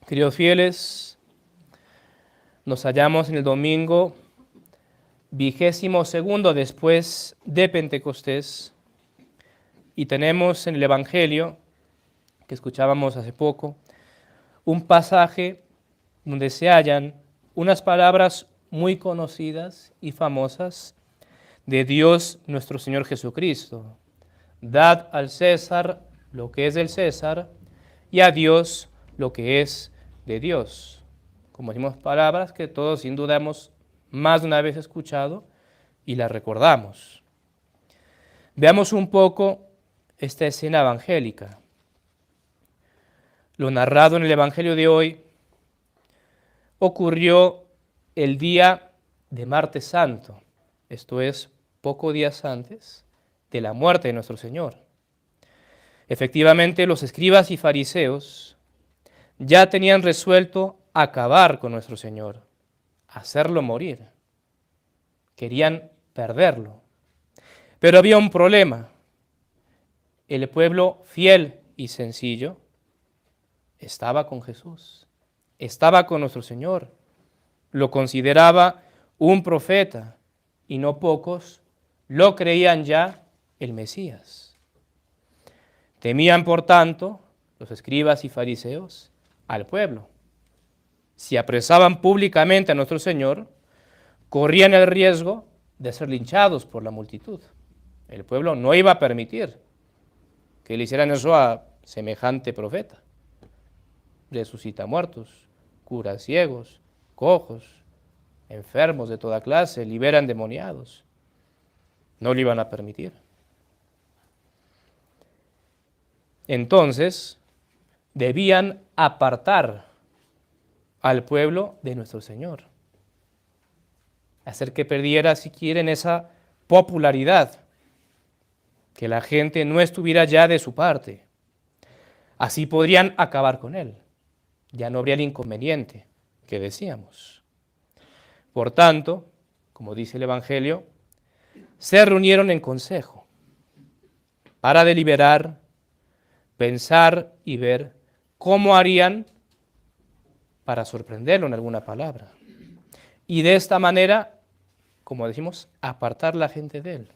Queridos fieles, nos hallamos en el domingo 22º después de Pentecostés y tenemos en el Evangelio, que escuchábamos hace poco, un pasaje donde se hallan unas palabras muy conocidas y famosas de Dios nuestro Señor Jesucristo. Dad al César lo que es del César y a Dios lo que es de Dios. Como decimos, palabras que todos sin duda hemos más de una vez escuchado y las recordamos. Veamos un poco esta escena evangélica. Lo narrado en el Evangelio de hoy ocurrió el día de Martes Santo, esto es, pocos días antes de la muerte de nuestro Señor. Efectivamente, los escribas y fariseos ya tenían resuelto acabar con nuestro Señor, hacerlo morir. Querían perderlo. Pero había un problema. El pueblo fiel y sencillo estaba con Jesús, estaba con nuestro Señor, lo consideraba un profeta y no pocos lo creían ya el Mesías. Temían, por tanto, los escribas y fariseos al pueblo. Si apresaban públicamente a nuestro Señor, corrían el riesgo de ser linchados por la multitud. El pueblo no iba a permitir que le hicieran eso a semejante profeta. Resucita muertos, cura ciegos, cojos, enfermos de toda clase, libera endemoniados. No lo iban a permitir. Entonces, debían apartar al pueblo de nuestro Señor, hacer que perdiera, si quieren, esa popularidad, que la gente no estuviera ya de su parte. Así podrían acabar con él, ya no habría el inconveniente que decíamos. Por tanto, como dice el Evangelio, se reunieron en consejo para deliberar, pensar y ver cómo harían para sorprenderlo en alguna palabra. Y de esta manera, como decimos, apartar la gente de él.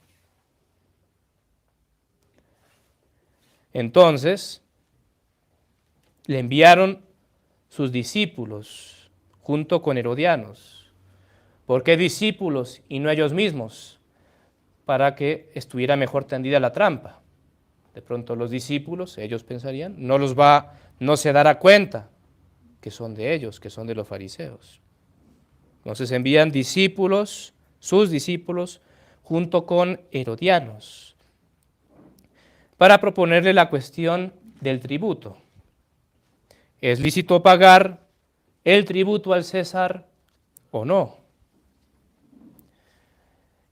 Entonces, le enviaron sus discípulos junto con Herodianos. ¿Por qué discípulos y no ellos mismos? Para que estuviera mejor tendida la trampa. De pronto los discípulos, ellos pensarían, no se dará cuenta que son de ellos, que son de los fariseos. Entonces envían discípulos, sus discípulos, junto con Herodianos, para proponerle la cuestión del tributo. ¿Es lícito pagar el tributo al César o no?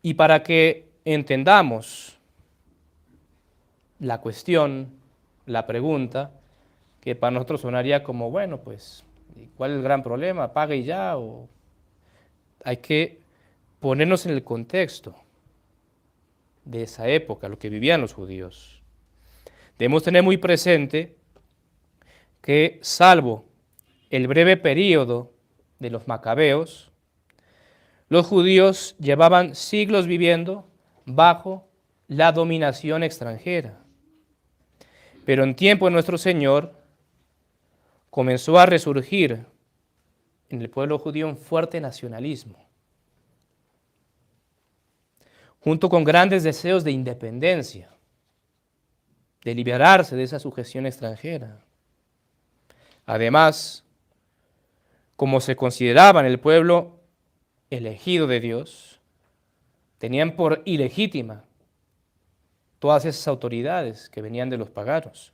Y para que entendamos la cuestión, la pregunta, que para nosotros sonaría como, bueno, pues, ¿cuál es el gran problema? ¿Pague y ya? O hay que ponernos en el contexto de esa época, lo que vivían los judíos. Debemos tener muy presente que, salvo el breve período de los macabeos, los judíos llevaban siglos viviendo bajo la dominación extranjera. Pero en tiempo de nuestro Señor comenzó a resurgir en el pueblo judío un fuerte nacionalismo, junto con grandes deseos de independencia, de liberarse de esa sujeción extranjera. Además, como se consideraban el pueblo elegido de Dios, tenían por ilegítima todas esas autoridades que venían de los paganos.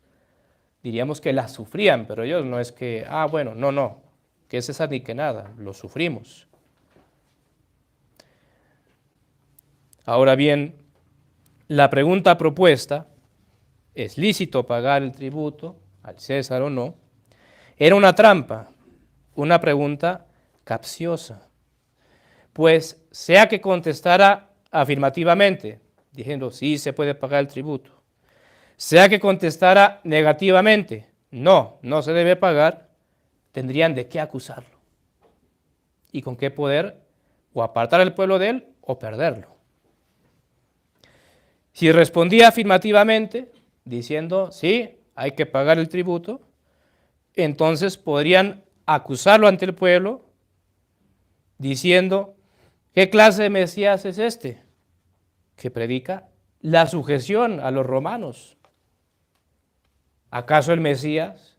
Diríamos que las sufrían, pero ellos no es que, no, que es César ni que nada, lo sufrimos. Ahora bien, la pregunta propuesta, ¿es lícito pagar el tributo al César o no?, era una trampa, una pregunta capciosa, pues sea que contestara afirmativamente, diciendo sí se puede pagar el tributo, sea que contestara negativamente, no, no se debe pagar, tendrían de qué acusarlo y con qué poder o apartar al pueblo de él o perderlo. Si respondía afirmativamente, diciendo, sí, hay que pagar el tributo, entonces podrían acusarlo ante el pueblo, diciendo, ¿qué clase de Mesías es este? Que predica la sujeción a los romanos. ¿Acaso el Mesías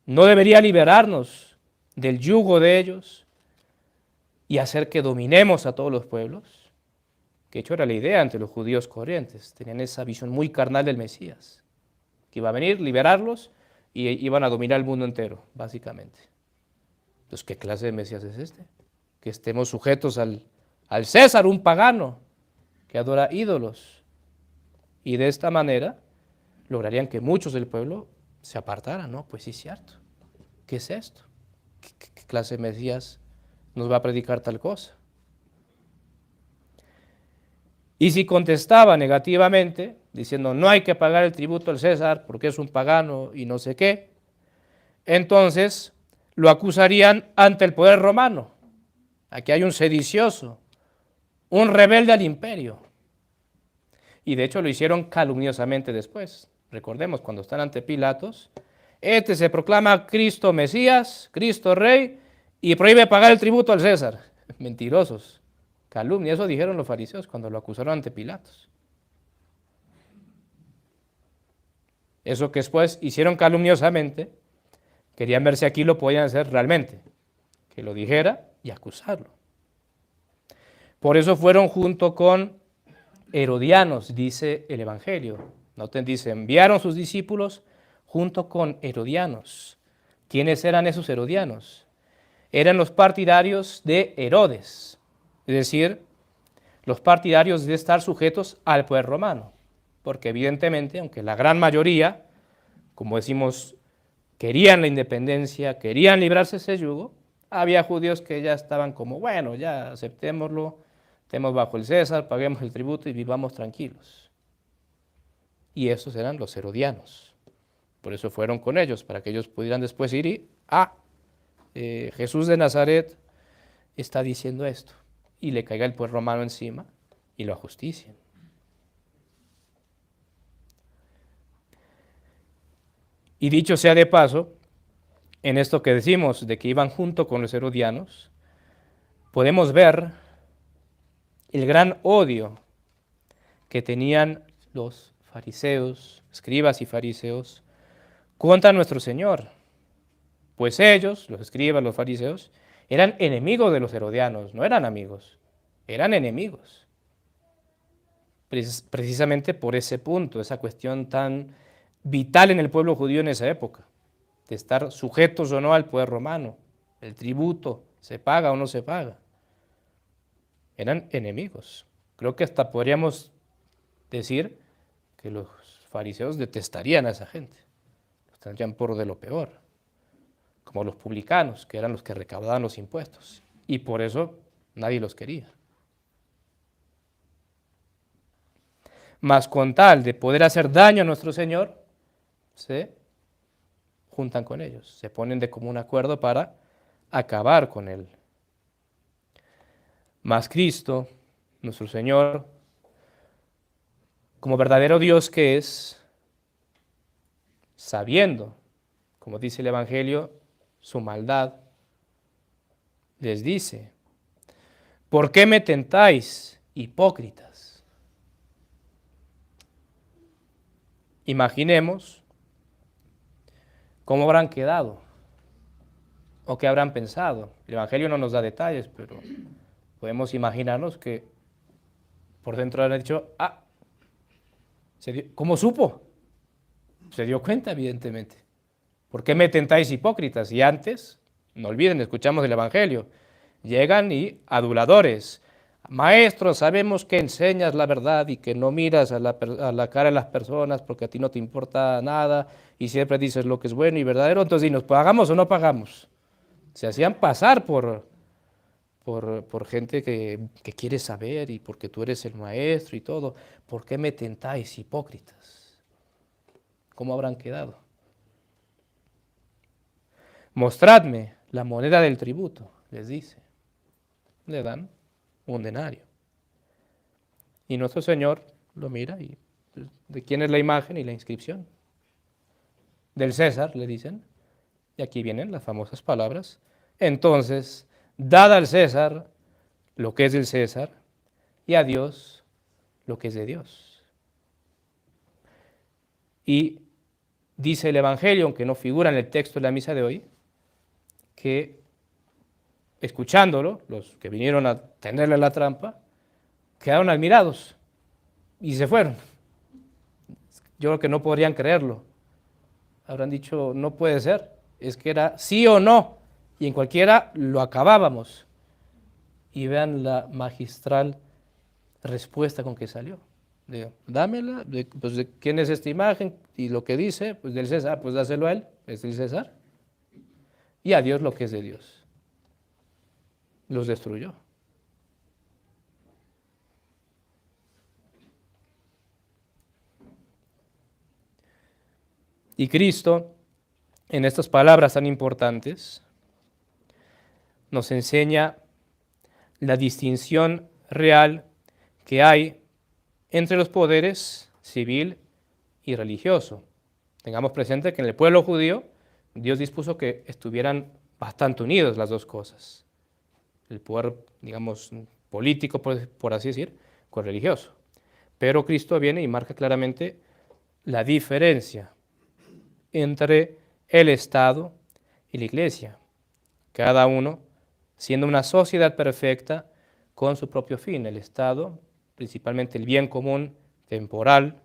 no debería liberarnos del yugo de ellos y hacer que dominemos a todos los pueblos? Que hecho era la idea ante los judíos corrientes, tenían esa visión muy carnal del Mesías, que iba a venir, liberarlos y iban a dominar el mundo entero, básicamente. Entonces, ¿qué clase de Mesías es este? Que estemos sujetos al César, un pagano que adora ídolos. Y de esta manera lograrían que muchos del pueblo se apartaran, ¿no? Pues sí, es cierto. ¿Qué es esto? ¿Qué clase de Mesías nos va a predicar tal cosa? Y si contestaba negativamente, diciendo no hay que pagar el tributo al César porque es un pagano y no sé qué, entonces lo acusarían ante el poder romano. Aquí hay un sedicioso, un rebelde al imperio. Y de hecho lo hicieron calumniosamente después. Recordemos, cuando están ante Pilatos, este se proclama Cristo Mesías, Cristo Rey, y prohíbe pagar el tributo al César. Mentirosos. Calumnia, eso dijeron los fariseos cuando lo acusaron ante Pilatos. Eso que después hicieron calumniosamente, querían ver si aquí lo podían hacer realmente, que lo dijera y acusarlo. Por eso fueron junto con Herodianos, dice el Evangelio. Noten, dice, enviaron sus discípulos junto con Herodianos. ¿Quiénes eran esos Herodianos? Eran los partidarios de Herodes, es decir, los partidarios de estar sujetos al poder romano, porque evidentemente, aunque la gran mayoría, como decimos, querían la independencia, querían librarse de ese yugo, había judíos que ya estaban como, bueno, ya aceptémoslo, estemos bajo el César, paguemos el tributo y vivamos tranquilos. Y esos eran los herodianos. Por eso fueron con ellos, para que ellos pudieran después ir y, Jesús de Nazaret está diciendo esto, y le caiga el poder romano encima y lo ajusticien. Y dicho sea de paso, en esto que decimos de que iban junto con los herodianos, podemos ver el gran odio que tenían los fariseos, escribas y fariseos, contra nuestro Señor. Pues ellos, los escribas, los fariseos, eran enemigos de los herodianos, no eran amigos, eran enemigos. Precisamente por ese punto, esa cuestión tan vital en el pueblo judío en esa época, de estar sujetos o no al poder romano, el tributo, se paga o no se paga. Eran enemigos. Creo que hasta podríamos decir que los fariseos detestarían a esa gente, los tendrían por de lo peor, como los publicanos, que eran los que recaudaban los impuestos, y por eso nadie los quería. Mas con tal de poder hacer daño a nuestro Señor, se juntan con ellos, se ponen de común acuerdo para acabar con él. Mas Cristo, nuestro Señor, como verdadero Dios que es, sabiendo, como dice el Evangelio, su maldad, les dice, ¿por qué me tentáis, hipócritas? Imaginemos cómo habrán quedado o qué habrán pensado. El Evangelio no nos da detalles, pero podemos imaginarnos que por dentro han dicho, ¿cómo supo? Se dio cuenta, evidentemente. ¿Por qué me tentáis, hipócritas? Y antes, no olviden, escuchamos el Evangelio, llegan y aduladores. Maestro, sabemos que enseñas la verdad y que no miras a la cara de las personas porque a ti no te importa nada y siempre dices lo que es bueno y verdadero, entonces dinos, ¿pagamos o no pagamos? Se hacían pasar por gente que quiere saber y porque tú eres el maestro y todo. ¿Por qué me tentáis, hipócritas? ¿Cómo habrán quedado? Mostradme la moneda del tributo, les dice. Le dan un denario. Y nuestro Señor lo mira y ¿de quién es la imagen y la inscripción? Del César, le dicen. Y aquí vienen las famosas palabras. Entonces, dad al César lo que es del César y a Dios lo que es de Dios. Y dice el Evangelio, aunque no figura en el texto de la misa de hoy, que escuchándolo, los que vinieron a tenderle la trampa, quedaron admirados y se fueron. Yo creo que no podrían creerlo. Habrán dicho, no puede ser, es que era sí o no, y en cualquiera lo acabábamos. Y vean la magistral respuesta con que salió. Dámela, pues de quién es esta imagen, y lo que dice, pues del César, pues dáselo a él, es del César, y a Dios lo que es de Dios. Los destruyó. Y Cristo, en estas palabras tan importantes, nos enseña la distinción real que hay entre los poderes civil y religioso. Tengamos presente que en el pueblo judío Dios dispuso que estuvieran bastante unidos las dos cosas. El poder, digamos, político, por así decir, con religioso. Pero Cristo viene y marca claramente la diferencia entre el Estado y la Iglesia, cada uno siendo una sociedad perfecta con su propio fin. El Estado, principalmente el bien común temporal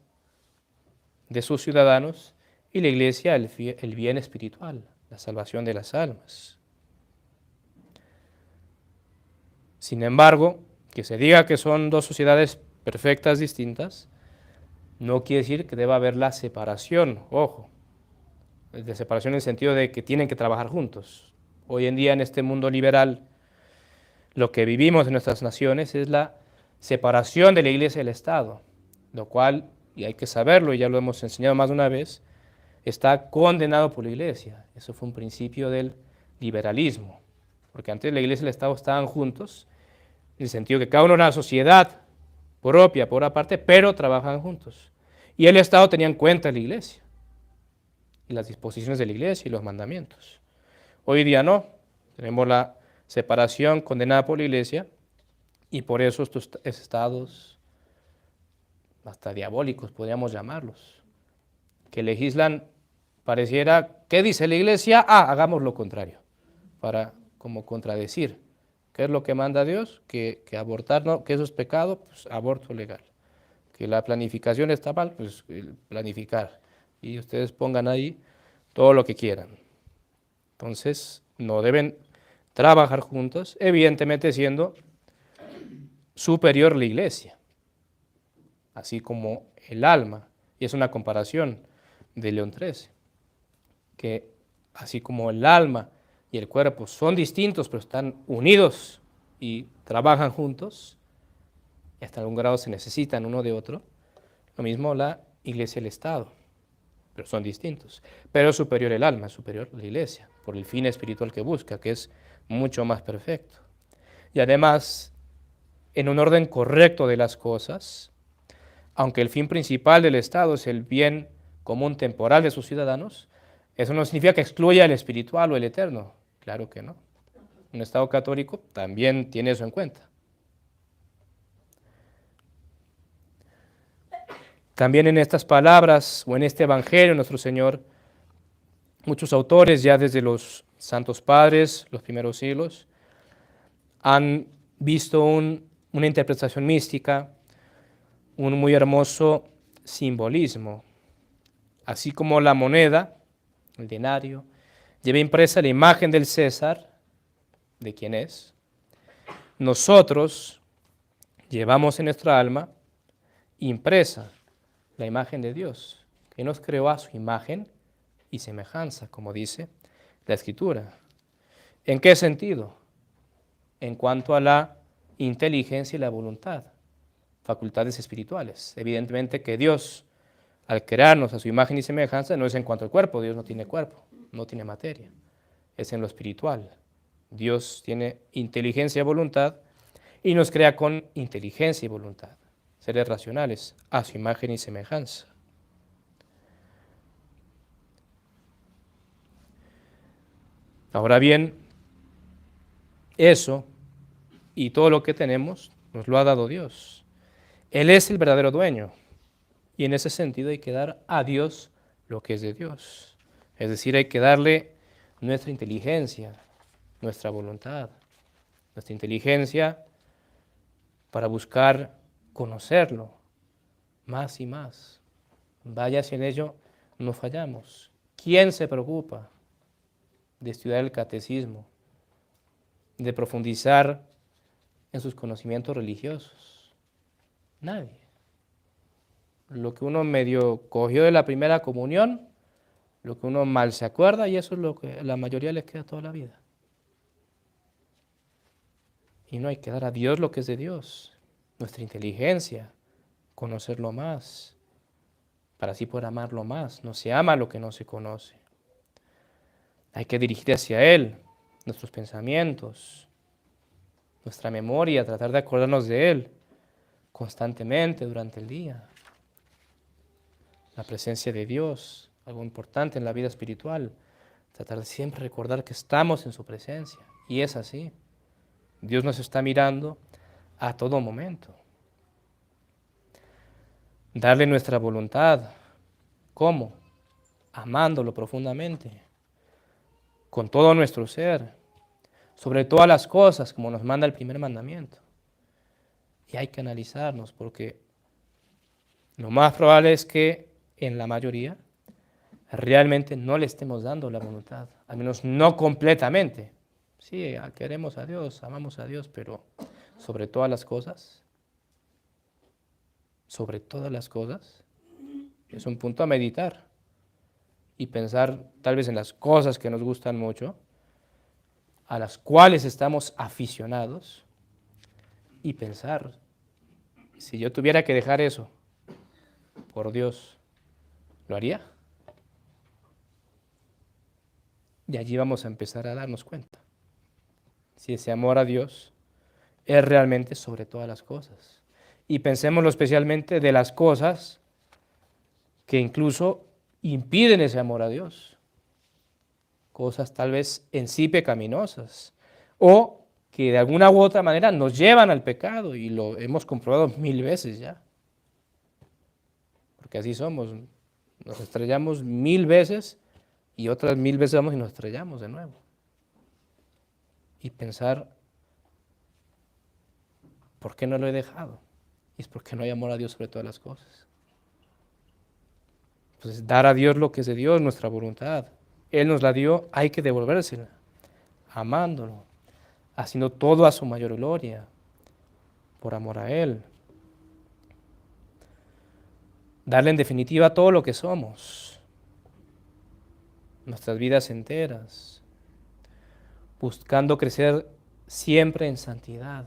de sus ciudadanos, y la Iglesia el bien espiritual, la salvación de las almas. Sin embargo, que se diga que son dos sociedades perfectas distintas, no quiere decir que deba haber la separación, ojo, de separación en el sentido de que tienen que trabajar juntos. Hoy en día en este mundo liberal, lo que vivimos en nuestras naciones es la separación de la Iglesia y del Estado, lo cual, y hay que saberlo, y ya lo hemos enseñado más de una vez, está condenado por la Iglesia. Eso fue un principio del liberalismo, porque antes la Iglesia y el Estado estaban juntos, en el sentido que cada uno era una sociedad propia, por aparte, pero trabajaban juntos. Y el Estado tenía en cuenta a la Iglesia, y las disposiciones de la Iglesia y los mandamientos. Hoy día no, tenemos la separación condenada por la Iglesia, y por eso estos estados, hasta diabólicos podríamos llamarlos, que legislan, pareciera, ¿qué dice la Iglesia? Hagamos lo contrario, para como contradecir. ¿Qué es lo que manda Dios? Que abortar, no, que eso es pecado, pues aborto legal. Que la planificación está mal, pues planificar. Y ustedes pongan ahí todo lo que quieran. Entonces, no deben trabajar juntos, evidentemente siendo superior la Iglesia, así como el alma. Y es una comparación de León XIII, que así como el alma y el cuerpo son distintos, pero están unidos y trabajan juntos, y hasta algún grado se necesitan uno de otro, lo mismo la Iglesia y el Estado, pero son distintos. Pero es superior el alma, es superior la Iglesia, por el fin espiritual que busca, que es mucho más perfecto. Y además, en un orden correcto de las cosas, aunque el fin principal del Estado es el bien común temporal de sus ciudadanos, eso no significa que excluya el espiritual o el eterno. Claro que no. Un Estado católico también tiene eso en cuenta. También en estas palabras o en este Evangelio nuestro Señor, muchos autores ya desde los santos padres, los primeros siglos, han visto una interpretación mística, un muy hermoso simbolismo. Así como la moneda, el denario, lleva impresa la imagen del César, de quien es, nosotros llevamos en nuestra alma impresa la imagen de Dios, que nos creó a su imagen y semejanza, como dice la Escritura. ¿En qué sentido? En cuanto a la inteligencia y la voluntad, facultades espirituales. Evidentemente que Dios, al crearnos a su imagen y semejanza, no es en cuanto al cuerpo, Dios no tiene cuerpo, no tiene materia. es en lo espiritual. Dios tiene inteligencia y voluntad y nos crea con inteligencia y voluntad, seres racionales, a su imagen y semejanza. Ahora bien, eso y todo lo que tenemos nos lo ha dado Dios. Él es el verdadero dueño y en ese sentido hay que dar a Dios lo que es de Dios. Es decir, hay que darle nuestra inteligencia, nuestra voluntad, nuestra inteligencia para buscar conocerlo más y más. Vaya si en ello no fallamos. ¿Quién se preocupa de estudiar el catecismo, de profundizar en sus conocimientos religiosos? Nadie. Lo que uno medio cogió de la primera comunión, lo que uno mal se acuerda, y eso es lo que a la mayoría les queda toda la vida. Y no hay que dar a Dios lo que es de Dios, nuestra inteligencia, conocerlo más, para así poder amarlo más. No se ama lo que no se conoce. Hay que dirigir hacia Él nuestros pensamientos, nuestra memoria, tratar de acordarnos de Él constantemente durante el día. La presencia de Dios, algo importante en la vida espiritual, tratar de siempre recordar que estamos en su presencia. Y es así. Dios nos está mirando a todo momento. Darle nuestra voluntad. ¿Cómo? Amándolo profundamente, con todo nuestro ser, sobre todas las cosas, como nos manda el primer mandamiento. Y hay que analizarnos, porque lo más probable es que en la mayoría realmente no le estemos dando la voluntad, al menos no completamente. Sí, queremos a Dios, amamos a Dios, pero sobre todas las cosas, es un punto a meditar y pensar tal vez en las cosas que nos gustan mucho, a las cuales estamos aficionados, y pensar, si yo tuviera que dejar eso, por Dios, ¿lo haría? Y allí vamos a empezar a darnos cuenta si ese amor a Dios es realmente sobre todas las cosas. Y pensémoslo especialmente de las cosas que incluso impiden ese amor a Dios. Cosas tal vez en sí pecaminosas o que de alguna u otra manera nos llevan al pecado, y lo hemos comprobado 1000 veces ya. Porque así somos, nos estrellamos 1000 veces y otras 1000 veces vamos y nos estrellamos de nuevo. Y pensar, ¿por qué no lo he dejado? Y es porque no hay amor a Dios sobre todas las cosas. Entonces, dar a Dios lo que es de Dios, nuestra voluntad. Él nos la dio, hay que devolvérsela, amándolo, haciendo todo a su mayor gloria, por amor a Él. Darle en definitiva todo lo que somos, nuestras vidas enteras, buscando crecer siempre en santidad,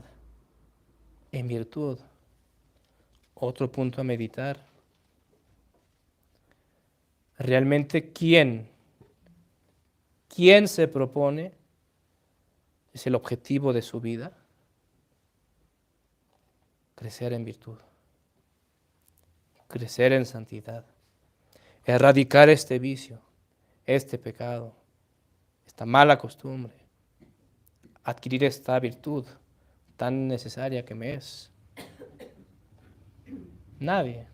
en virtud. Otro punto a meditar. Realmente, ¿quién se propone? ¿Es el objetivo de su vida? Crecer en virtud, crecer en santidad, erradicar este vicio, este pecado, esta mala costumbre, adquirir esta virtud tan necesaria que me es. Nadie.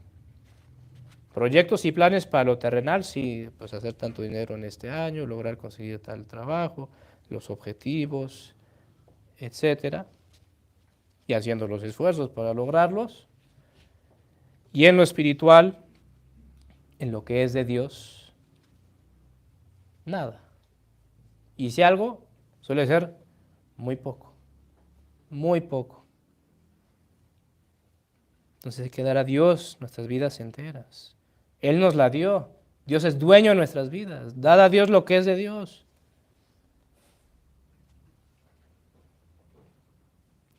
Proyectos y planes para lo terrenal, sí, pues hacer tanto dinero en este año, lograr conseguir tal trabajo, los objetivos, etcétera, y haciendo los esfuerzos para lograrlos. Y en lo espiritual, en lo que es de Dios, nada. Y si algo, suele ser muy poco, muy poco. Entonces hay que dar a Dios nuestras vidas enteras. Él nos la dio. Dios es dueño de nuestras vidas. Dad a Dios lo que es de Dios.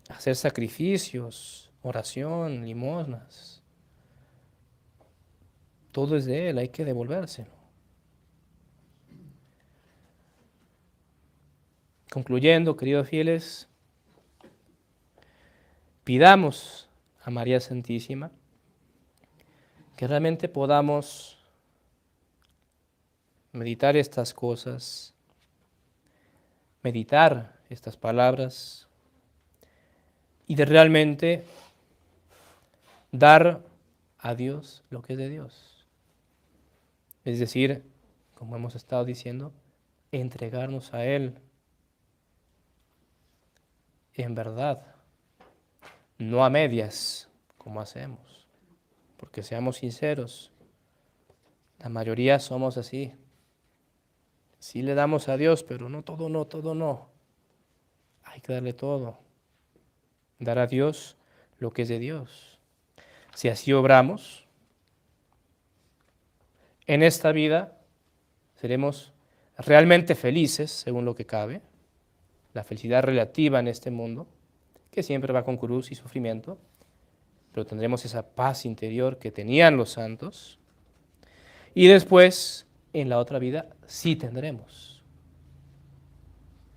Hacer sacrificios, oración, limosnas. Todo es de Él, hay que devolvérselo. Concluyendo, queridos fieles, pidamos a María Santísima que realmente podamos meditar estas cosas, meditar estas palabras y de realmente dar a Dios lo que es de Dios. Es decir, como hemos estado diciendo, entregarnos a Él en verdad, no a medias como hacemos, porque seamos sinceros, la mayoría somos así. Sí le damos a Dios, pero no todo, no, todo no. Hay que darle todo. Dar a Dios lo que es de Dios. Si así obramos, en esta vida seremos realmente felices, según lo que cabe, la felicidad relativa en este mundo, que siempre va con cruz y sufrimiento, pero tendremos esa paz interior que tenían los santos, y después, en la otra vida, sí tendremos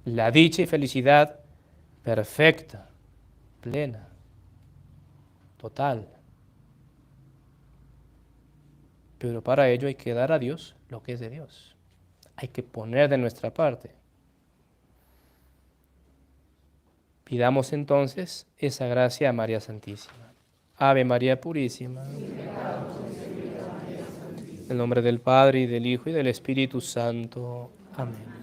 la dicha y felicidad perfecta, plena, total. Pero para ello hay que dar a Dios lo que es de Dios. Hay que poner de nuestra parte. Pidamos entonces esa gracia a María Santísima. Ave María Purísima. En el nombre del Padre, y del Hijo, y del Espíritu Santo. Amén.